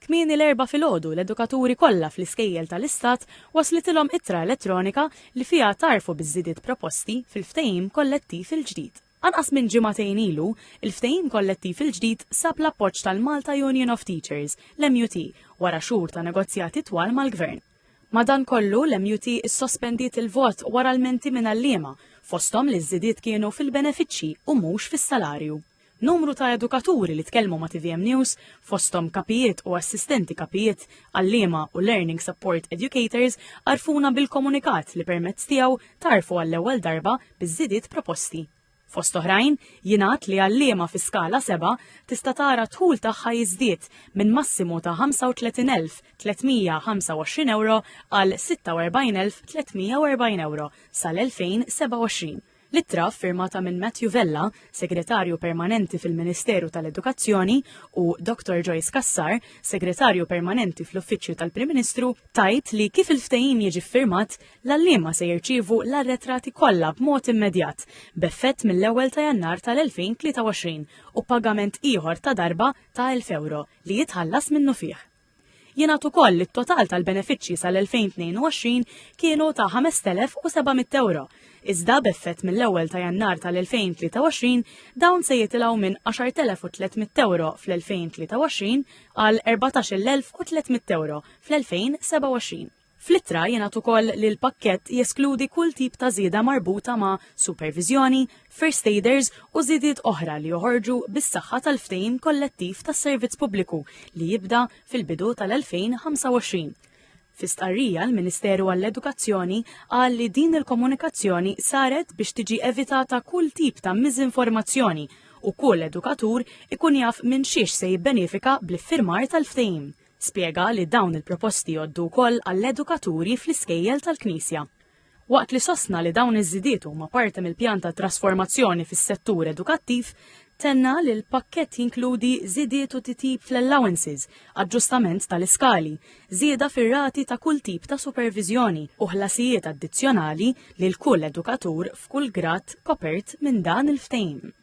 Kmieni l-4 filgħodu l-edukaturi kollha fl-iskejjel tal-Istat waslitilhom ittra elettronika li fiha tarfu biż-żidiet proposti fil-ftehim kollettiv il-ġdid. Anqas minn ġimagħtejn ilu, il-ftehim kollettiv il-ġdid sab l-appoġġ tal-Malta Union of Teachers, l-MUT, wara xhur ta' negozjati twal mal-Gvern. Madankollu l-MUT issospendiet il-vot wara l-menti minn għalliema, fosthom li ż-żidiet kienu fil-benefiċċji u mhux fis-salarju. Numru ta' edukaturi li tkellmu ma' TVM News, fosthom kapijiet u assistenti kapijiet, għalliema u Learning Support Educators għarfuna bil-komunikat li permezz tiegħu tarfu għall-ewwel darba biż-żidiet proposti. Fost oħrajn, jingħad li għalliema fi skala 7 tista' tara dħul tagħha jiżdied minn massimu ta' 35,325 euro għal 46,340 euro sal-2027. L-ittra firmata minn Matthew Vella, segretarju permanenti fil-Ministeru tal-Edukazzjoni, u Dr. Joyce Kassar, segretarju permanenti fl-Uffiċċju tal-Prim Ministru, tajt li kif il-ftehim jiġi firmat, l-għalliema se jirċievu l-arretrati kollha b'mod immedjat, b'effett mill-ewwel ta' Jannar tal-2023 u pagament ieħor ta' darba ta' 1,000 euro li jitħallas minnu fih. Jingħatu ukoll it-total tal-benefiċċji sal-2022 kienu ta' 5,700 euro, iżda b'effett mill-ewwel ta' Jannar tal-2023 dawn se jitilgħu minn 10,300 euro fl-2023 għal 14,300 euro fl-2027. Fl-ittra jingħad ukoll li l-pakkett jeskludi kull tip ta' żieda marbuta ma' supervizjoni, first aiders u żiediet oħra li joħorġu bis-saħħa tal-ftehim kollettiv tas-servizz pubbliku li jibda fil-bidu tal-2025. Fi stqarrija l-Ministeru għall-Edukazzjoni qal li din il-komunikazzjoni saret biex tiġi evitata kull tip ta' miżinformazzjoni u kull edukatur ikun jaf minn xiex se jibbenefika bl-iffirmar tal-ftehim. Spjega li dawn il-proposti jgħoddu wkoll għall-edukaturi fl-iskejjel tal-Knisja. Waqt li sostna li dawn iż-żidiet huma parti mill-pjan ta' trasformazzjoni fis-settur edukattiv, tenna li l-pakkett jinkludi żidiet u titjib fl-allowances, aġġustament tal-iskali, żieda fir-rati ta' kull tip ta' supervizjoni u ħlasijiet addizzjonali li l-kull edukatur f'kull grad kopert minn dan il-ftehim.